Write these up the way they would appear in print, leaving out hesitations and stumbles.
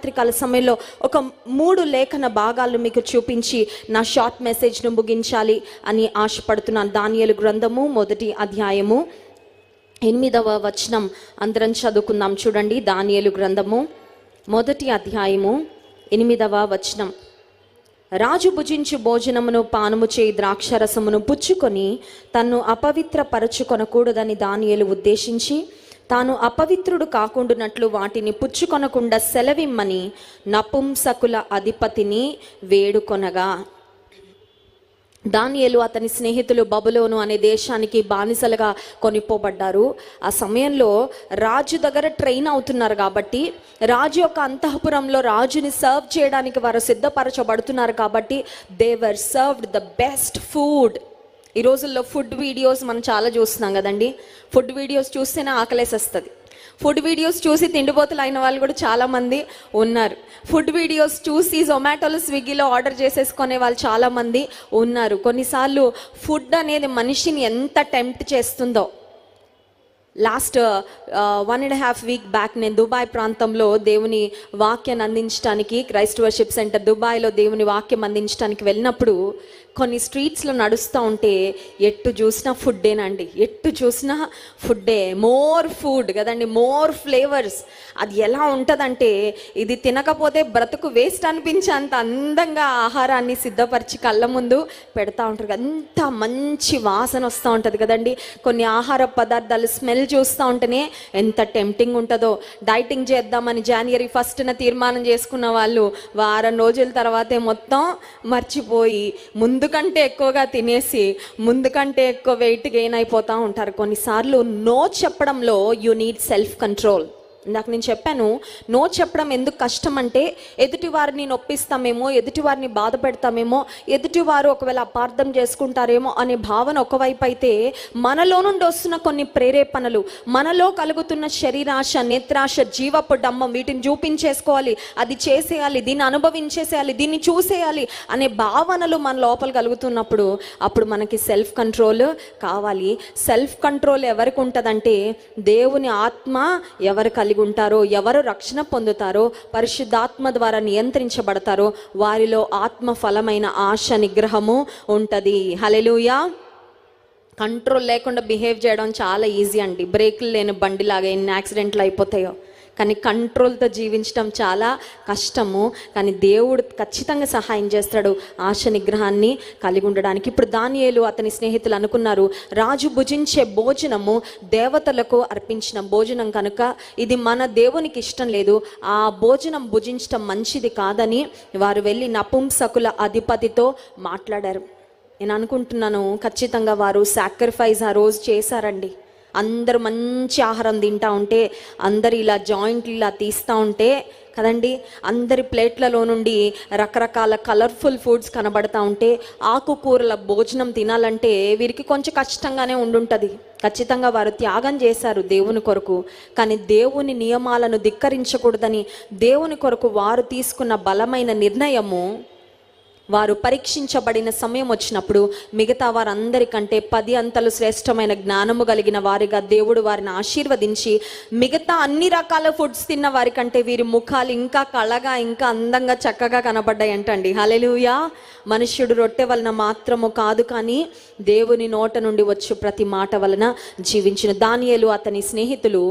రాత్రికాల సమయంలో ఒక 3 లేఖన భాగాలు మీకు చూపించి నా షార్ట్ మెసేజ్ను ముగించాలి అని ఆశపడుతున్నాను. దానియేలు గ్రంథము 1వ అధ్యాయము 8వ వచనం అందరం చదువుకుందాం. చూడండి, దానియేలు గ్రంథము 1వ అధ్యాయము 8వ వచనం. రాజు భుజించు భోజనమును పానము చేయి ద్రాక్షరసమును పుచ్చుకొని తన్ను అపవిత్ర పరచుకొనకూడదని దానియేలు ఉద్దేశించి తాను అపవిత్రుడు కాకుండానట్లు వాటిని పుచ్చుకొనకుండా సెలవిమ్మని నపుంసకుల అధిపతిని వేడుకొనగా, దానియేలు అతని స్నేహితులు బబులోను అనే దేశానికి బానిసలుగా కొనిపోబడ్డారు. ఆ సమయంలో రాజు దగ్గర ట్రైన్ అవుతున్నారు కాబట్టి, రాజు యొక్క అంతఃపురంలో రాజుని సర్వ్ చేయడానికి వారు సిద్ధపరచబడుతున్నారు కాబట్టి they were served the best food. ఈ రోజుల్లో ఫుడ్ వీడియోస్ మనం చాలా చూస్తున్నాం కదండి. ఫుడ్ వీడియోస్ చూస్తేనే ఆకలేసేస్తుంది. ఫుడ్ వీడియోస్ చూసి తిండిపోతులు అయిన వాళ్ళు కూడా చాలామంది ఉన్నారు. ఫుడ్ వీడియోస్ చూసి జొమాటోలో స్విగ్గీలో ఆర్డర్ చేసేసుకునే వాళ్ళు చాలామంది ఉన్నారు. కొన్నిసార్లు ఫుడ్ అనేది మనిషిని ఎంత టెంప్ట్ చేస్తుందో. లాస్ట్ 1.5 వీక్ బ్యాక్ నేను దుబాయ్ ప్రాంతంలో దేవుని వాక్యాన్ని అందించడానికి, క్రైస్ట్ వర్షిప్ సెంటర్ దుబాయ్లో దేవుని వాక్యం అందించడానికి వెళ్ళినప్పుడు కొన్ని స్ట్రీట్స్లో నడుస్తూ ఉంటే ఎట్టు చూసినా ఫుడ్డేనండి. ఎట్టు చూసినా ఫుడ్డే, మోర్ ఫుడ్ కదండి, మోర్ ఫ్లేవర్స్. అది ఎలా ఉంటుందంటే ఇది తినకపోతే బ్రతుకు వేస్ట్ అనిపించేంత అందంగా ఆహారాన్ని సిద్ధపరిచి కళ్ళ ముందు పెడతా ఉంటారు. అంత మంచి వాసన వస్తూ ఉంటుంది కదండి. కొన్ని ఆహార పదార్థాలు స్మెల్ చూస్తూ ఉంటేనే ఎంత టెంప్టింగ్ ఉంటుందో. డైటింగ్ చేద్దామని January 1న తీర్మానం చేసుకున్న వాళ్ళు వారం రోజుల తర్వాతే మొత్తం మర్చిపోయి ముందు కంటే ఎక్కువగా తినేసి ముందు కంటే ఎక్కువ వెయిట్ గెయిన్ అయిపోతూ ఉంటారు. కొన్నిసార్లు నో చెప్పడంలో యూ నీడ్ సెల్ఫ్ కంట్రోల్. ఇందాక నేను చెప్పాను, నో చెప్పడం ఎందుకు కష్టం అంటే ఎదుటి వారిని నొప్పిస్తామేమో, ఎదుటి వారిని బాధ పెడతామేమో, ఎదుటివారు ఒకవేళ అపార్థం చేసుకుంటారేమో అనే భావన ఒకవైపు అయితే, మనలో నుండి వస్తున్న కొన్ని ప్రేరేపణలు, మనలో కలుగుతున్న శరీరాశ, నేత్రాశ, జీవపు డమ్మం, వీటిని చూపించేసుకోవాలి, అది చేసేయాలి, దీన్ని అనుభవించేసేయాలి, దీన్ని చూసేయాలి అనే భావనలు మన లోపల కలుగుతున్నప్పుడు అప్పుడు మనకి సెల్ఫ్ కంట్రోల్ కావాలి. సెల్ఫ్ కంట్రోల్ ఎవరికి ఉంటుందంటే, దేవుని ఆత్మ ఎవరు కలిగి ఉంటారో, ఎవరు రక్షణ పొందుతారో, పరిశుద్ధాత్మ ద్వారా నియంత్రించబడతారో వారిలో ఆత్మ ఫలమైన ఆశ, నిగ్రహము ఉంటుంది. హల్లెలూయా. కంట్రోల్ లేకుండా బిహేవ్ చేయడం చాలా ఈజీ అండి. బ్రేకులు లేని బండిలాగా ఎన్ని యాక్సిడెంట్లు అయిపోతాయో. కానీ కంట్రోల్తో జీవించడం చాలా కష్టము. కానీ దేవుడు ఖచ్చితంగా సహాయం చేస్తాడు ఆశ, నిగ్రహాన్ని కలిగి ఉండడానికి. ఇప్పుడు దానియేలు అతని స్నేహితులు అనుకున్నారు, రాజు భుజించే భోజనము దేవతలకు అర్పించిన భోజనం కనుక ఇది మన దేవునికి ఇష్టం లేదు, ఆ భోజనం భుజించడం మంచిది కాదని వారు వెళ్ళి నపుంసకుల అధిపతితో మాట్లాడారు. నేను అనుకుంటున్నాను ఖచ్చితంగా వారు సాక్రిఫైస్ ఆ రోజు చేశారండి. అందరూ మంచి ఆహారం తింటూ ఉంటే, అందరు ఇలా జాయింట్లు ఇలా తీస్తూ ఉంటే కదండి, అందరి ప్లేట్లలో నుండి రకరకాల కలర్ఫుల్ ఫుడ్స్ కనబడతా ఉంటే, ఆకుకూరల భోజనం తినాలంటే వీరికి కొంచెం కష్టంగానే ఉండుంటుంది. ఖచ్చితంగా వారు త్యాగం చేశారు దేవుని కొరకు. కానీ దేవుని నియమాలను ధిక్కరించకూడదని దేవుని కొరకు వారు తీసుకున్న బలమైన నిర్ణయము, వారు పరీక్షించబడిన సమయం వచ్చినప్పుడు మిగతా వారందరికంటే 10 అంతలు శ్రేష్టమైన జ్ఞానము కలిగిన వారిగా దేవుడు వారిని ఆశీర్వదించి, మిగతా అన్ని రకాల ఫుడ్స్ తిన్న వారికంటే వీరి ముఖాలు ఇంకా కళగా, ఇంకా అందంగా, చక్కగా కనబడ్డాయి అంటండి. హల్లెలూయా. మనుష్యుడు రొట్టె వలన మాత్రము కాదు, కానీ దేవుని నోట నుండి వచ్చు ప్రతి మాట వలన జీవించిన. దానియేలు అతని స్నేహితులు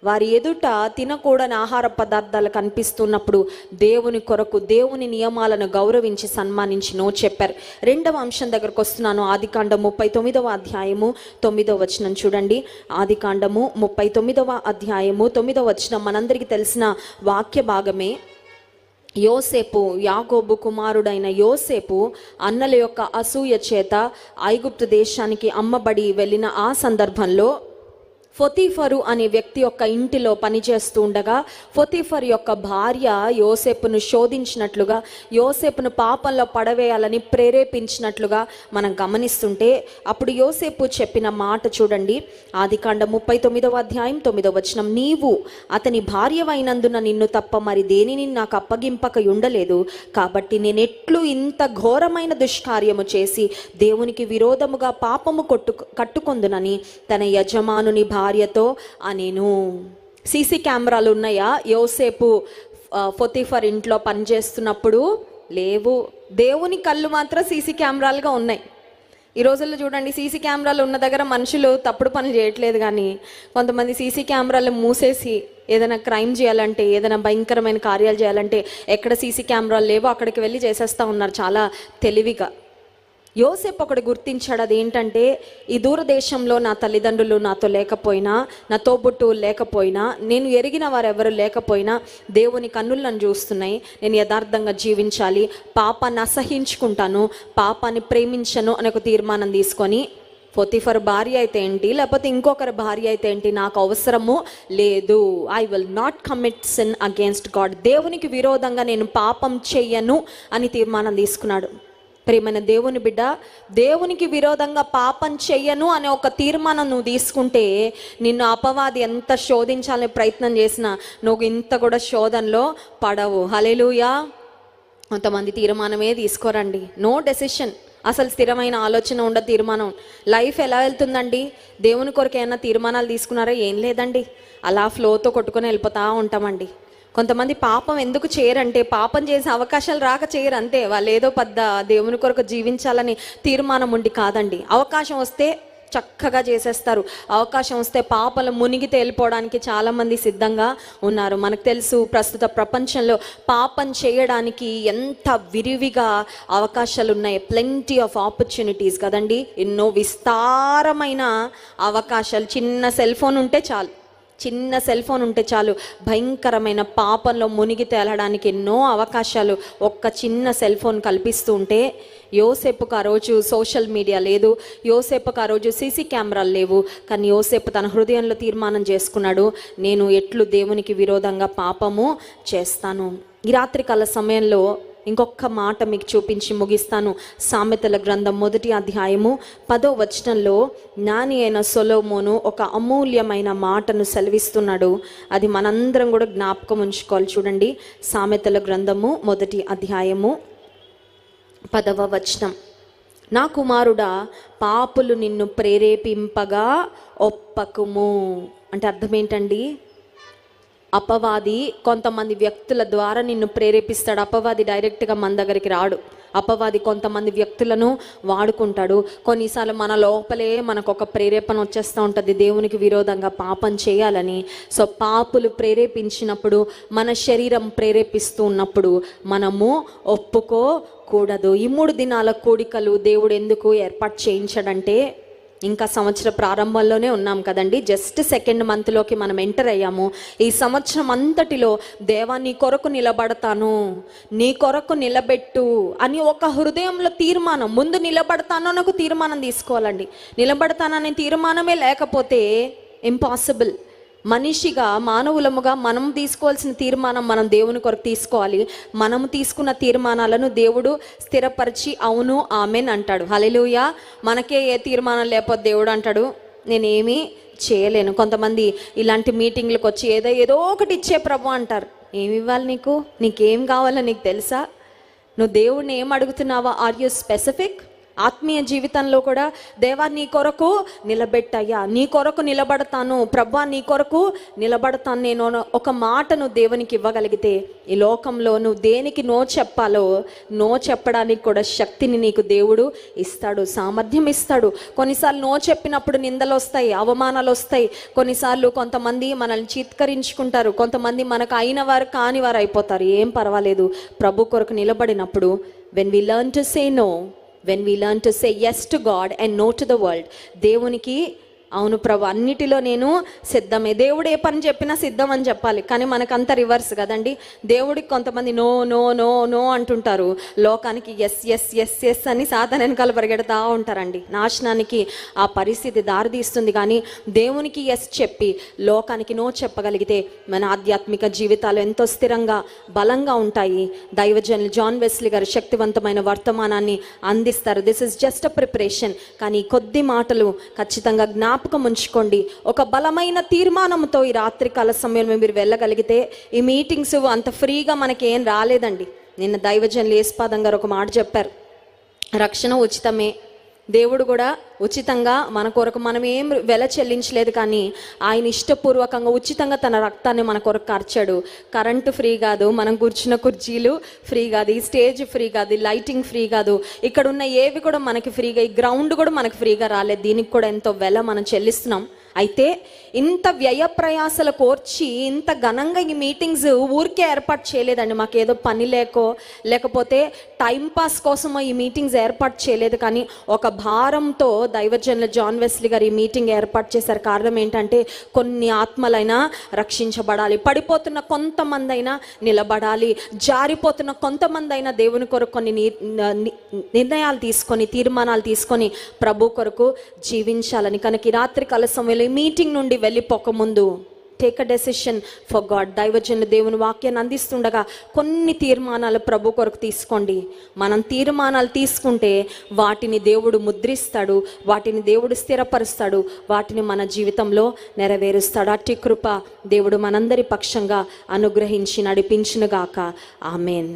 వారి ఎదుట తినకూడని ఆహార పదార్థాలు కనిపిస్తున్నప్పుడు దేవుని కొరకు, దేవుని నియమాలను గౌరవించి సన్మానించి నో చెప్పారు. 2వ అంశం దగ్గరకు వస్తున్నాను. ఆదికాండము 39వ అధ్యాయము 9వ వచనం చూడండి. ఆదికాండము 39వ అధ్యాయము 9వ వచనం మనందరికీ తెలిసిన వాక్య భాగమే. యోసేపు, యాకోబు కుమారుడైన యోసేపు అన్నల యొక్క అసూయ చేత ఐగుప్తు దేశానికి అమ్మబడి వెళ్ళిన ఆ సందర్భంలో పొతీఫరు అనే వ్యక్తి యొక్క ఇంటిలో పనిచేస్తూ ఉండగా పొతీఫర్ యొక్క భార్య యోసేపును శోధించినట్లుగా, యోసేపును పాపంలో పడవేయాలని ప్రేరేపించినట్లుగా మనం గమనిస్తుంటే, అప్పుడు యోసేపు చెప్పిన మాట చూడండి. ఆదికాండం 39వ అధ్యాయం 9వ వచనం. నీవు అతని భార్యవైనందున నిన్ను తప్ప మరి దేనిని నాకు అప్పగింపక ఉండలేదు, కాబట్టి నేనెట్లు ఇంత ఘోరమైన దుష్కార్యము చేసి దేవునికి విరోధముగా పాపము కట్టుకొందునని తన యజమానుని భార్యతో అనేను. సీసీ కెమెరాలు ఉన్నాయా? యోసేపు పొతీఫర్ ఇంట్లో పనిచేస్తున్నప్పుడు లేవు. దేవుని కళ్ళు మాత్రం సీసీ కెమెరాలుగా ఉన్నాయి. ఈ రోజుల్లో చూడండి, సీసీ కెమెరాలు ఉన్న దగ్గర మనుషులు తప్పుడు పనులు చేయట్లేదు, కానీ కొంతమంది సీసీ కెమెరాలు మూసేసి ఏదైనా క్రైమ్ చేయాలంటే, ఏదైనా భయంకరమైన కార్యాలు చేయాలంటే ఎక్కడ సీసీ కెమెరాలు లేవో అక్కడికి వెళ్ళి చేసేస్తూ ఉన్నారు చాలా తెలివిగా. యోసేపు ఒకటి గుర్తించాడు, అదేంటంటే ఈ దూరదేశంలో నా తల్లిదండ్రులు నాతో లేకపోయినా, నా తోబుట్టువులు లేకపోయినా, నేను ఎరిగిన వారెవరు లేకపోయినా దేవుని కన్నులు నన్ను చూస్తున్నాయి. నేను యథార్థంగా జీవించాలి, పాపాన్ని అసహించుకుంటాను, పాపాన్ని ప్రేమించను అనే ఒక తీర్మానం తీసుకొని, పొతీఫర్ భార్య అయితే ఏంటి, లేకపోతే ఇంకొకరి భార్య అయితే ఏంటి, నాకు అవసరము లేదు. I will not commit sin against God. దేవునికి విరోధంగా నేను పాపం చెయ్యను అని తీర్మానం తీసుకున్నాడు. ప్రియమైన దేవుని బిడ్డ, దేవునికి విరోధంగా పాపం చెయ్యను అనే ఒక తీర్మానం నువ్వు తీసుకుంటే, నిన్ను అపవాది ఎంత శోధించాలని ప్రయత్నం చేసినా నువ్వు ఇంత కూడా శోధనలో పడవు. హల్లెలూయా. కొంతమంది తీర్మానమే తీసుకోరండి, నో డెసిషన్, అసలు స్థిరమైన ఆలోచన ఉండదు. తీర్మానం లైఫ్ ఎలా వెళ్తుందండి? దేవుని కొరకు ఏమైనా తీర్మానాలు తీసుకున్నారా? ఏం లేదండి, అలా ఫ్లోతో కొట్టుకొని వెళ్ళిపోతూ ఉంటామండి. కొంతమంది పాపం ఎందుకు చేయరంటే, పాపం చేసే అవకాశాలు రాక చేయరు అంతే. వాళ్ళు ఏదో పెద్ద దేవుని కొరకు జీవించాలని తీర్మానం ఉండి కాదండి. అవకాశం వస్తే చక్కగా చేసేస్తారు. అవకాశం వస్తే పాపలు మునిగి తేలిపోవడానికి చాలామంది సిద్ధంగా ఉన్నారు. మనకు తెలుసు, ప్రస్తుత ప్రపంచంలో పాపం చేయడానికి ఎంత విరివిగా అవకాశాలు ఉన్నాయి. ప్లెంటీ ఆఫ్ ఆపర్చునిటీస్ కదండి, ఎన్నో విస్తారమైన అవకాశాలు. చిన్న సెల్ ఫోన్ ఉంటే చాలు, చిన్న సెల్ ఫోన్ ఉంటే చాలు భయంకరమైన పాపంలో మునిగి తేలడానికి ఎన్నో అవకాశాలు ఒక్క చిన్న సెల్ ఫోన్ కల్పిస్తూ ఉంటే, యోసేపుకు ఆ రోజు సోషల్ మీడియా లేదు, యోసేపుకు ఆ రోజు సీసీ కెమెరాలు లేవు, కానీ యోసేపు తన హృదయంలో తీర్మానం చేసుకున్నాడు, నేను ఎట్లు దేవునికి విరోధంగా పాపము చేస్తాను. ఈ రాత్రికాల సమయంలో ఇంకొక మాట మీకు చూపించి ముగిస్తాను. సామెతల గ్రంథం 1వ అధ్యాయము 10వ వచనంలో జ్ఞాని అయిన సొలొమోను ఒక అమూల్యమైన మాటను సెలవిస్తున్నాడు. అది మనందరం కూడా జ్ఞాపకం ఉంచుకోవాలి. చూడండి, సామెతల గ్రంథము 1వ అధ్యాయము 10వ వచనం. నా కుమారుడా, పాపులు నిన్ను ప్రేరేపింపగా ఒప్పకుము. అంటే అర్థం ఏంటండి? అపవాది కొంతమంది వ్యక్తుల ద్వారా నిన్ను ప్రేరేపిస్తాడు. అపవాది డైరెక్ట్గా మన దగ్గరికి రాడు. అపవాది కొంతమంది వ్యక్తులను వాడుకుంటాడు. కొన్నిసార్లు మన లోపలే మనకు ఒక ప్రేరేపణ వచ్చేస్తూ ఉంటుంది దేవునికి విరోధంగా పాపం చేయాలని. సో పాపులు ప్రేరేపించినప్పుడు, మన శరీరం ప్రేరేపిస్తూ ఉన్నప్పుడు మనము ఒప్పుకోకూడదు. ఈ 3 దినాల కూడికలు దేవుడు ఎందుకు ఏర్పాటు చేయించాడంటే, ఇంకా సంవత్సర ప్రారంభంలోనే ఉన్నాం కదండి, జస్ట్ 2nd మంత్లోకి మనం ఎంటర్ అయ్యాము. ఈ సంవత్సరం అంతటిలో దేవా నీ కొరకు నిలబడతాను, నీ కొరకు నిలబెట్టు అని ఒక హృదయంలో తీర్మానం, ముందు నిలబడతాను అని ఒక తీర్మానం తీసుకోవాలండి. నిలబడతాననే తీర్మానమే లేకపోతే ఇంపాసిబుల్. మనిషిగా, మానవులముగా మనం తీసుకోవాల్సిన తీర్మానం మనం దేవుని కొరకు తీసుకోవాలి. మనము తీసుకున్న తీర్మానాలను దేవుడు స్థిరపరిచి అవును ఆమెన్ అంటాడు. హల్లెలూయా. మనకే ఏ తీర్మానం లేకపోతే దేవుడు అంటాడు నేనేమీ చేయలేను. కొంతమంది ఇలాంటి మీటింగ్లకు వచ్చి ఏదో ఒకటి ఇచ్చే ప్రభు అంటారు. ఏమి ఇవ్వాలి నీకు? నీకేం కావాలో నీకు తెలుసా? నువ్వు దేవుడిని ఏం అడుగుతున్నావా? Are you specific? ఆత్మీయ జీవితంలో కూడా దేవా నీ కొరకు నిలబెట్టయ్యా, నీ కొరకు నిలబడతాను ప్రభా, నీ కొరకు నిలబడతాను నేను ఒక మాటను దేవునికి ఇవ్వగలిగితే, ఈ లోకంలో నువ్వు దేనికి నో చెప్పాలో నో చెప్పడానికి కూడా శక్తిని నీకు దేవుడు ఇస్తాడు, సామర్థ్యం ఇస్తాడు. కొన్నిసార్లు నో చెప్పినప్పుడు నిందలు వస్తాయి, అవమానాలు వస్తాయి. కొన్నిసార్లు కొంతమంది మనల్ని చిత్కరించుకుంటారు, కొంతమంది మనకు అయిన వారు కాని వారు అయిపోతారు. ఏం పర్వాలేదు, ప్రభు కొరకు నిలబడినప్పుడు when we learn to say no, when we learn to say yes to God and no to the world, దేవునికి అవును ప్రభు అన్నిటిలో నేను సిద్ధమే. దేవుడు ఏ పని చెప్పినా సిద్ధం అని చెప్పాలి. కానీ మనకంతా రివర్స్ కదండి. దేవుడికి కొంతమంది నో నో నో నో అంటుంటారు, లోకానికి ఎస్ ఎస్ ఎస్ ఎస్ అని సాతాను వెనకాల పరిగెడతా ఉంటారండి. నాశనానికి ఆ పరిస్థితి దారితీస్తుంది. కానీ దేవునికి ఎస్ చెప్పి లోకానికి నో చెప్పగలిగితే మన ఆధ్యాత్మిక జీవితాలు ఎంతో స్థిరంగా బలంగా ఉంటాయి. దైవజనులు జాన్ వెస్లీ గారు శక్తివంతమైన వర్తమానాన్ని అందిస్తారు. This is just a preparation. కానీ కొద్ది మాటలు ఖచ్చితంగా జ్ఞాపకం ఉంచుకోండి. ఒక బలమైన తీర్మానంతో ఈ రాత్రికాల సమయంలో మీరు వెళ్ళగలిగితే, ఈ మీటింగ్స్ అంత ఫ్రీగా మనకి ఏం రాలేదండి. నిన్న దైవజనులు యేసుపాదం గారు ఒక మాట చెప్పారు, రక్షణ ఉచితమే, దేవుడు కూడా ఉచితంగా మన కొరకు మనం ఏం వెల చెల్లించలేదు, కానీ ఆయన ఇష్టపూర్వకంగా ఉచితంగా తన రక్తాన్ని మన కొరకు ఖర్చాడు. కరెంటు ఫ్రీ కాదు, మనం కూర్చున్న కుర్చీలు ఫ్రీ కాదు, ఈ స్టేజ్ ఫ్రీ కాదు, ఈ లైటింగ్ ఫ్రీ కాదు, ఇక్కడ ఉన్న ఏవి కూడా మనకి ఫ్రీగా, ఈ గ్రౌండ్ కూడా మనకి ఫ్రీగా రాలేదు. దీనికి కూడా ఎంతో వెల మనం చెల్లిస్తున్నాం. అయితే ఇంత వ్యయ ప్రయాసలు కోర్చి ఇంత ఘనంగా ఈ మీటింగ్స్ ఊరికే ఏర్పాటు చేయలేదండి. మాకు ఏదో పని లేకపోతే టైంపాస్ కోసమో ఈ మీటింగ్స్ ఏర్పాటు చేయలేదు, కానీ ఒక భారంతో దైవజనులు జాన్ వెస్లీ గారు ఈ మీటింగ్ ఏర్పాటు చేశారు. కారణం ఏంటంటే కొన్ని ఆత్మలైనా రక్షించబడాలి, పడిపోతున్న కొంతమంది అయినా నిలబడాలి, జారిపోతున్న కొంతమంది అయినా దేవుని కొరకు కొన్ని నిర్ణయాలు తీసుకొని, తీర్మానాలు తీసుకొని ప్రభు కొరకు జీవించాలని. కనుక ఈ రాత్రి కాల సమయంలో ఈ మీటింగ్ నుండి వెళ్ళిపోకముందు take a decision for God. దైవజనులు దేవుని వాక్యాన్ని అందిస్తుండగా కొన్ని తీర్మానాలు ప్రభు కొరకు తీసుకోండి. మనం తీర్మానాలు తీసుకుంటే వాటిని దేవుడు ముద్రిస్తాడు, వాటిని దేవుడు స్థిరపరుస్తాడు, వాటిని మన జీవితంలో నెరవేరుస్తాడు. అట్టి కృప దేవుడు మనందరి పక్షంగా అనుగ్రహించి నడిపించునుగాక. ఆమేన్.